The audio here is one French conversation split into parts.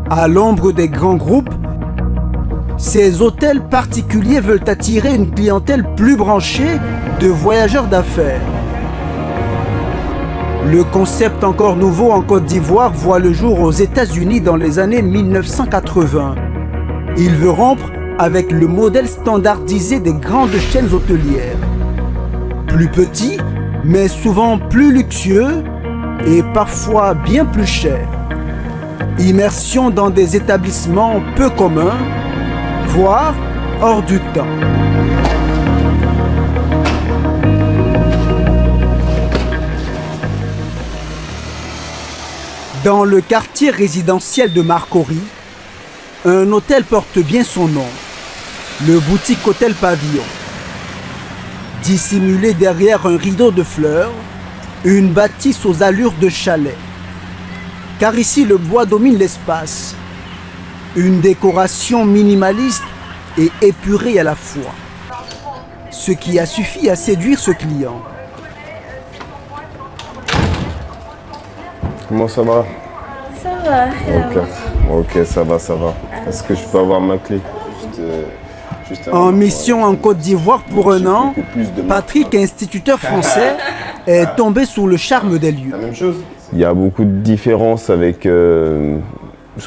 À l'ombre des grands groupes, ces hôtels particuliers veulent attirer une clientèle plus branchée de voyageurs d'affaires. Le concept encore nouveau en Côte d'Ivoire voit le jour aux États-Unis dans les années 1980. Il veut rompre avec le modèle standardisé des grandes chaînes hôtelières. Plus petit, mais souvent plus luxueux et parfois bien plus cher. Immersion dans des établissements peu communs, voire hors du temps. Dans le quartier résidentiel de Marcory, un hôtel porte bien son nom, le boutique Hôtel Pavillon. Dissimulé derrière un rideau de fleurs, une bâtisse aux allures de chalet. Car ici le bois domine l'espace. Une décoration minimaliste et épurée à la fois. Ce qui a suffi à séduire ce client. Comment ça va? Ça va. Ok, ça va. Est-ce que je peux avoir ma clé? En mission en Côte d'Ivoire pour un an, Patrick, instituteur français, est tombé sous le charme des lieux. La même chose. Il y a beaucoup de différences avec ce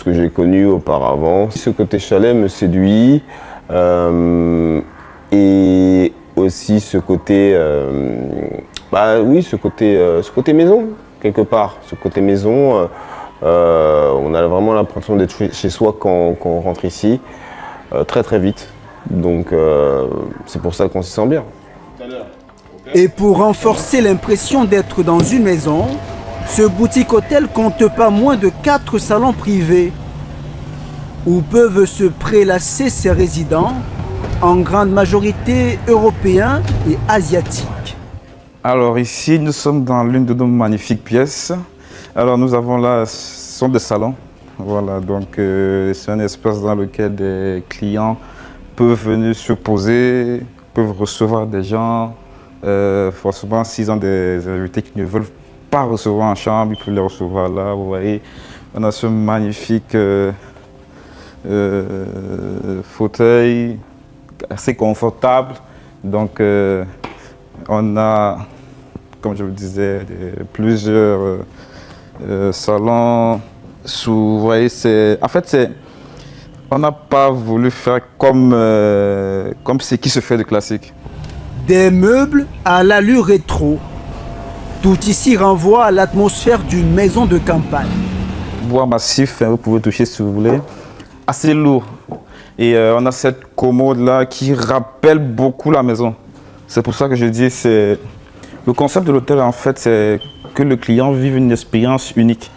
que j'ai connu auparavant. Ce côté chalet me séduit et aussi ce côté, ce côté maison quelque part. Ce côté maison, on a vraiment l'impression d'être chez soi quand on rentre ici très très vite. Donc c'est pour ça qu'on s'y sent bien. Et pour renforcer l'impression d'être dans une maison, ce boutique-hôtel compte pas moins de 4 salons privés où peuvent se prélasser ses résidents, en grande majorité européens et asiatiques. Alors ici, nous sommes dans l'une de nos magnifiques pièces. Alors nous avons là, ce sont des salons. Voilà, donc c'est un espace dans lequel des clients peuvent venir se poser, peuvent recevoir des gens. Forcément, s'ils ont des invités qui ne veulent pas recevoir en chambre, ils peuvent les recevoir là. Vous voyez, on a ce magnifique fauteuil assez confortable. Donc, on a, comme je vous disais, plusieurs salons. Vous voyez, on n'a pas voulu faire comme ce qui se fait de classique. Des meubles à l'allure rétro. Tout ici renvoie à l'atmosphère d'une maison de campagne. Bois massif, vous pouvez toucher si vous voulez. Assez lourd. Et on a cette commode là qui rappelle beaucoup la maison. C'est pour ça que je dis, le concept de l'hôtel en fait, c'est que le client vive une expérience unique.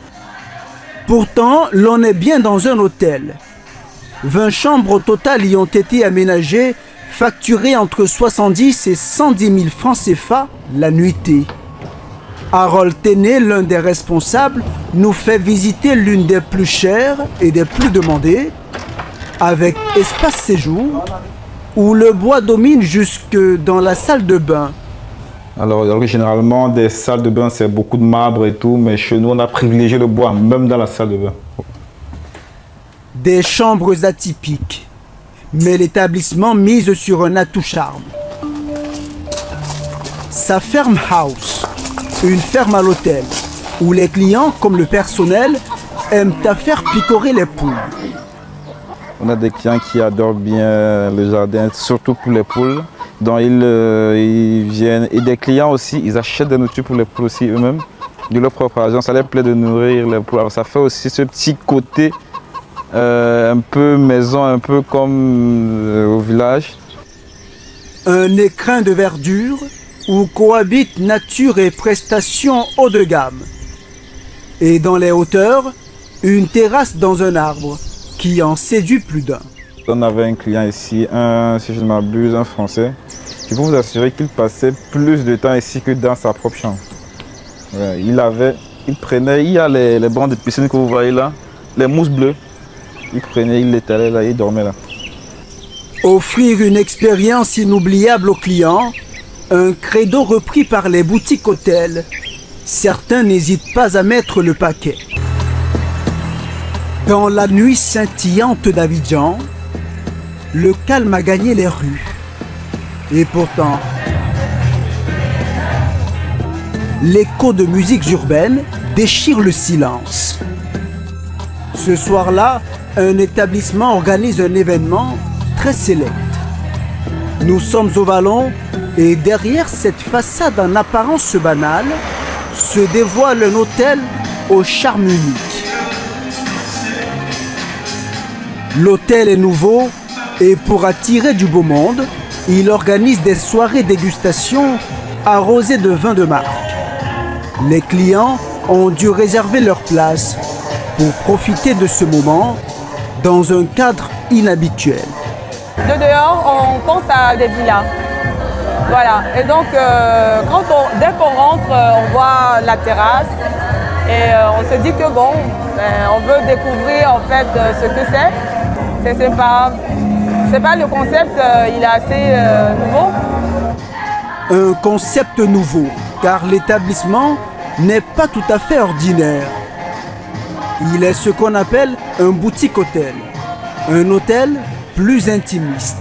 Pourtant, l'on est bien dans un hôtel. 20 chambres au total y ont été aménagées, facturées entre 70 et 110 000 francs CFA la nuitée. Harold Téné, l'un des responsables, nous fait visiter l'une des plus chères et des plus demandées, avec espace séjour, où le bois domine jusque dans la salle de bain. Alors généralement, des salles de bain, c'est beaucoup de marbre et tout, mais chez nous, on a privilégié le bois, même dans la salle de bain. Des chambres atypiques, mais l'établissement mise sur un atout charme. Sa ferme house, une ferme à l'hôtel, où les clients, comme le personnel, aiment à faire picorer les poules. On a des clients qui adorent bien le jardin, surtout pour les poules. Donc ils viennent, et des clients aussi, ils achètent des nourritures pour les poules aussi eux-mêmes, de leur propre argent. Ça leur plaît de nourrir les poules. Alors ça fait aussi ce petit côté un peu maison, un peu comme au village. Un écrin de verdure où cohabitent nature et prestations haut de gamme. Et dans les hauteurs, une terrasse dans un arbre qui en séduit plus d'un. On avait un client ici, si je ne m'abuse, un Français. Je peux vous assurer qu'il passait plus de temps ici que dans sa propre chambre. Ouais, il prenait, il y a les bancs de piscine que vous voyez là, les mousses bleues. Il prenait, il l'étalait là, il dormait là. Offrir une expérience inoubliable aux clients, un credo repris par les boutiques hôtels. Certains n'hésitent pas à mettre le paquet. Dans la nuit scintillante d'Abidjan, le calme a gagné les rues. Et pourtant, l'écho de musiques urbaines déchire le silence. Ce soir-là, un établissement organise un événement très sélect. Nous sommes au Vallon et derrière cette façade en apparence banale se dévoile un hôtel au charme unique. L'hôtel est nouveau et pour attirer du beau monde, il organise des soirées dégustation arrosées de vin de marque. Les clients ont dû réserver leur place pour profiter de ce moment dans un cadre inhabituel. De dehors, on pense à des villas. Voilà. Et donc, dès qu'on rentre, on voit la terrasse et on se dit que bon, on veut découvrir en fait ce que c'est. C'est pas le concept, il est assez nouveau. Un concept nouveau, car l'établissement n'est pas tout à fait ordinaire. Il est ce qu'on appelle un boutique-hôtel, un hôtel plus intimiste.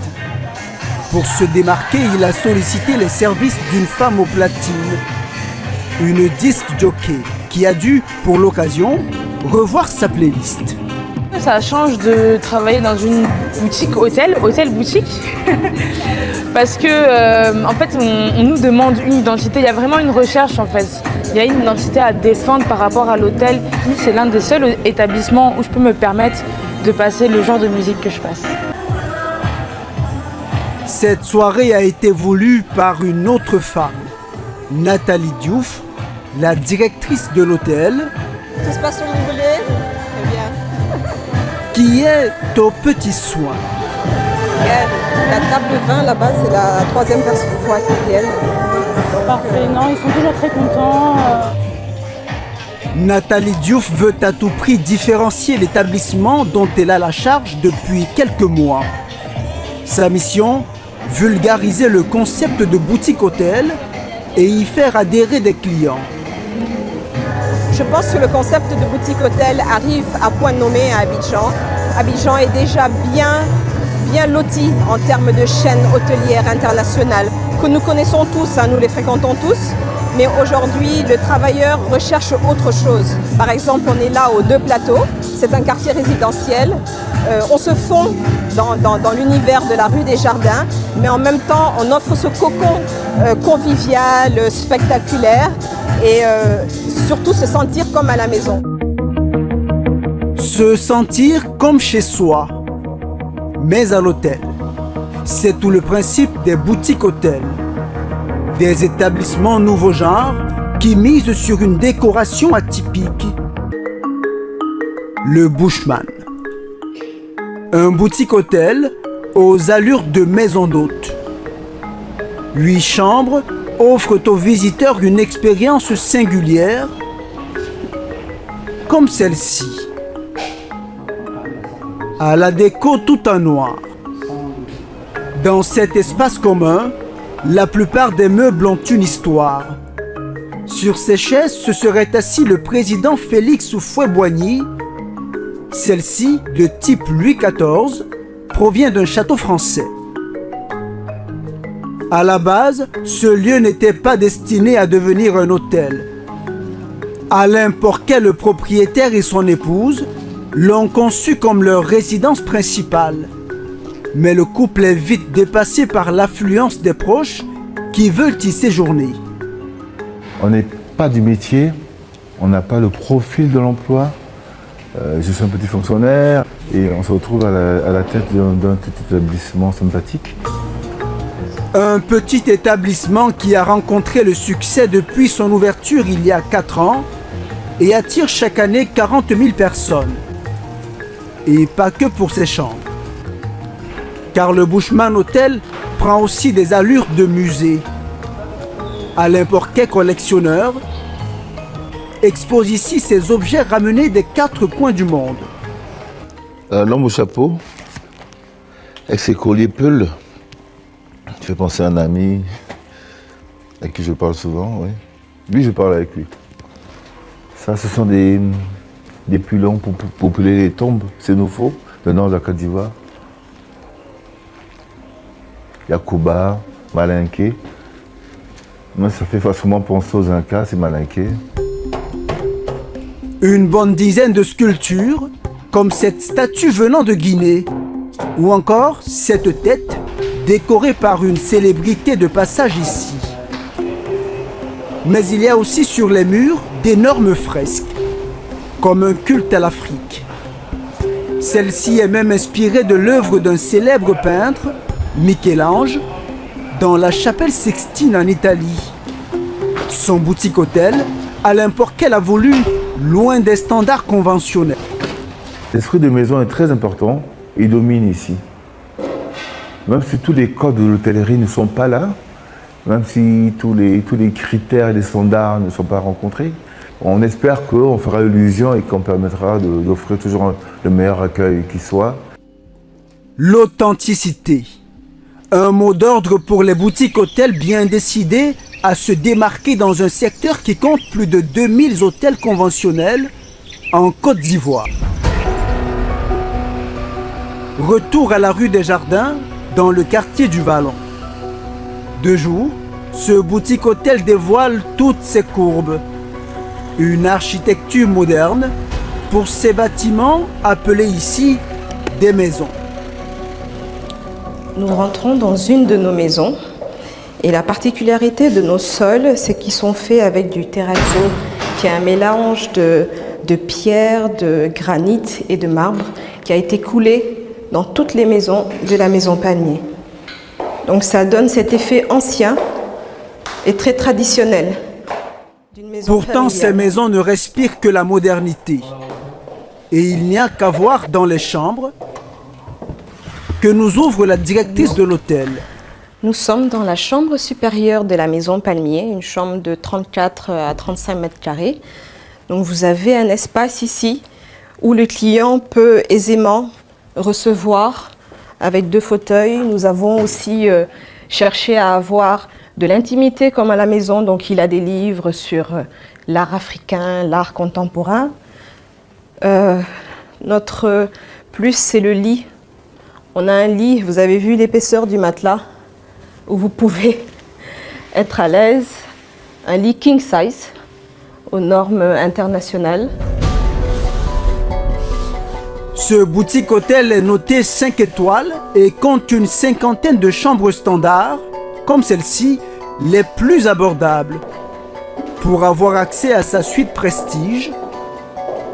Pour se démarquer, il a sollicité les services d'une femme au platine, une disc jockey, qui a dû, pour l'occasion, revoir sa playlist. Ça change de travailler dans une boutique hôtel-boutique. Parce que en fait, on nous demande une identité. Il y a vraiment une recherche en fait. Il y a une identité à défendre par rapport à l'hôtel. C'est l'un des seuls établissements où je peux me permettre de passer le genre de musique que je passe. Cette soirée a été voulue par une autre femme, Nathalie Diouf, la directrice de l'hôtel. Tout se passe comme vous voulez. Très bien. Qui est aux petits soins. La table 20 là-bas, c'est la troisième fois qu'ils viennent. Parfait, non, ils sont toujours très contents. Nathalie Diouf veut à tout prix différencier l'établissement dont elle a la charge depuis quelques mois. Sa mission, vulgariser le concept de boutique-hôtel et y faire adhérer des clients. Je pense que le concept de boutique-hôtel arrive à point nommé à Abidjan. Abidjan est déjà bien loti en termes de chaînes hôtelières internationales que nous connaissons tous, nous les fréquentons tous. Mais aujourd'hui, le travailleur recherche autre chose. Par exemple, on est là aux Deux Plateaux, c'est un quartier résidentiel. On se fond dans l'univers de la rue des Jardins, mais en même temps, on offre ce cocon convivial, spectaculaire et surtout se sentir comme à la maison. Se sentir comme chez soi, mais à l'hôtel. C'est tout le principe des boutiques-hôtels. Des établissements nouveau genre qui misent sur une décoration atypique. Le Bushman. Un boutique-hôtel aux allures de maison d'hôte. 8 chambres offrent aux visiteurs une expérience singulière comme celle-ci. À la déco tout en noir. Dans cet espace commun, la plupart des meubles ont une histoire. Sur ces chaises se serait assis le président Félix Houphouët-Boigny. Celle-ci, de type Louis XIV, provient d'un château français. À la base, ce lieu n'était pas destiné à devenir un hôtel. Alain Porquet, le propriétaire, et son épouse l'ont conçu comme leur résidence principale. Mais le couple est vite dépassé par l'affluence des proches qui veulent y séjourner. On n'est pas du métier, on n'a pas le profil de l'emploi. Je suis un petit fonctionnaire et on se retrouve à la tête d'un petit établissement sympathique. Un petit établissement qui a rencontré le succès depuis son ouverture il y a 4 ans et attire chaque année 40 000 personnes. Et pas que pour ses chambres. Car le Bushman Hotel prend aussi des allures de musée. Alain Porquet, collectionneur, expose ici ses objets ramenés des 4 coins du monde. L'homme au chapeau, avec ses colliers Peul, fait penser à un ami avec qui je parle souvent. Oui. Lui, je parle avec lui. Ça, ce sont des des pylônes pour populer les tombes sénoufos, le nord de la Côte d'Ivoire. Yacouba, Malinké. Moi, ça fait facilement penser aux Incas, c'est Malinké. Une bonne dizaine de sculptures, comme cette statue venant de Guinée, ou encore cette tête décorée par une célébrité de passage ici. Mais il y a aussi sur les murs d'énormes fresques, comme un culte à l'Afrique. Celle-ci est même inspirée de l'œuvre d'un célèbre peintre, Michel-Ange, dans la chapelle Sixtine en Italie. Son boutique-hôtel a l'import qu'elle a voulu, loin des standards conventionnels. L'esprit de maison est très important, il domine ici. Même si tous les codes de l'hôtellerie ne sont pas là, même si tous les critères et les standards ne sont pas rencontrés, on espère qu'on fera illusion et qu'on permettra d'offrir toujours le meilleur accueil qui soit. L'authenticité. Un mot d'ordre pour les boutiques hôtels bien décidées à se démarquer dans un secteur qui compte plus de 2000 hôtels conventionnels en Côte d'Ivoire. Retour à la rue des Jardins, dans le quartier du Vallon. De jour, ce boutique-hôtel dévoile toutes ses courbes. Une architecture moderne pour ces bâtiments appelés ici des maisons. Nous rentrons dans une de nos maisons et la particularité de nos sols, c'est qu'ils sont faits avec du terrazzo, qui est un mélange de pierre, de granit et de marbre qui a été coulé dans toutes les maisons de la maison Palmier. Donc ça donne cet effet ancien et très traditionnel d'une maison Pourtant, familiale. ces maisons ne respirent que la modernité. Et il n'y a qu'à voir dans les chambres que nous ouvre la directrice de l'hôtel. Nous sommes dans la chambre supérieure de la maison Palmier, une chambre de 34 à 35 mètres carrés. Donc vous avez un espace ici où le client peut aisément recevoir avec 2 fauteuils. Nous avons aussi cherché à avoir de l'intimité comme à la maison. Donc il a des livres sur l'art africain, l'art contemporain. Notre plus, c'est le lit. On a un lit, vous avez vu l'épaisseur du matelas, où vous pouvez être à l'aise. Un lit king size, aux normes internationales. Ce boutique-hôtel est noté 5 étoiles et compte une 50aine de chambres standards, comme celle-ci, les plus abordables. Pour avoir accès à sa suite prestige,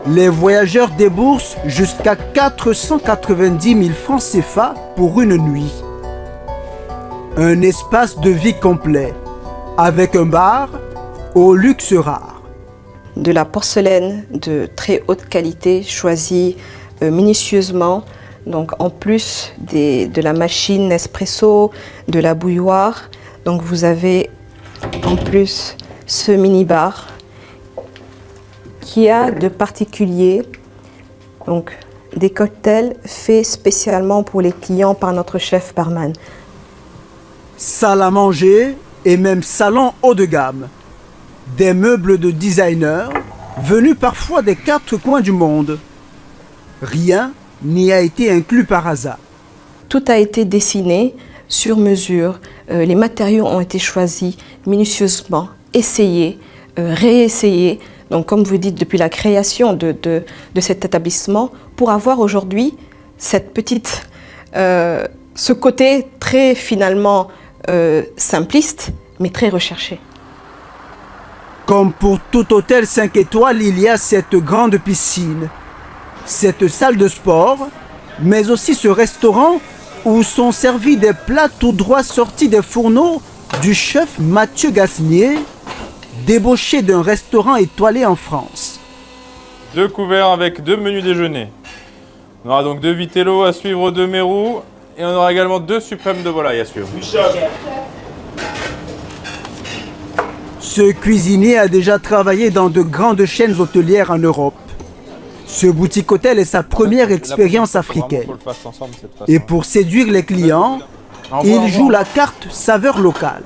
les voyageurs déboursent jusqu'à 490 000 francs CFA pour une nuit. Un espace de vie complet, avec un bar au luxe rare. De la porcelaine de très haute qualité, choisie minutieusement. Donc en plus de la machine Nespresso, de la bouilloire, donc vous avez en plus ce mini-bar qui a de particulier, donc des cocktails faits spécialement pour les clients par notre chef barman. Salle à manger et même salon haut de gamme. Des meubles de designer venus parfois des 4 coins du monde. Rien n'y a été inclus par hasard. Tout a été dessiné sur mesure. Les matériaux ont été choisis minutieusement, essayés, réessayés. Donc, comme vous dites, depuis la création de cet établissement, pour avoir aujourd'hui cette petite, ce côté très finalement simpliste, mais très recherché. Comme pour tout hôtel 5 étoiles, il y a cette grande piscine, cette salle de sport, mais aussi ce restaurant où sont servis des plats tout droit sortis des fourneaux du chef Mathieu Gasnier, débauché d'un restaurant étoilé en France. 2 couverts avec 2 menus déjeuner. On aura donc 2 vitello à suivre, 2 mérous, et on aura également 2 suprêmes de volaille à suivre. Ce cuisinier a déjà travaillé dans de grandes chaînes hôtelières en Europe. Ce boutique-hôtel est sa première expérience africaine. Et pour séduire les clients, il joue la carte saveur locale.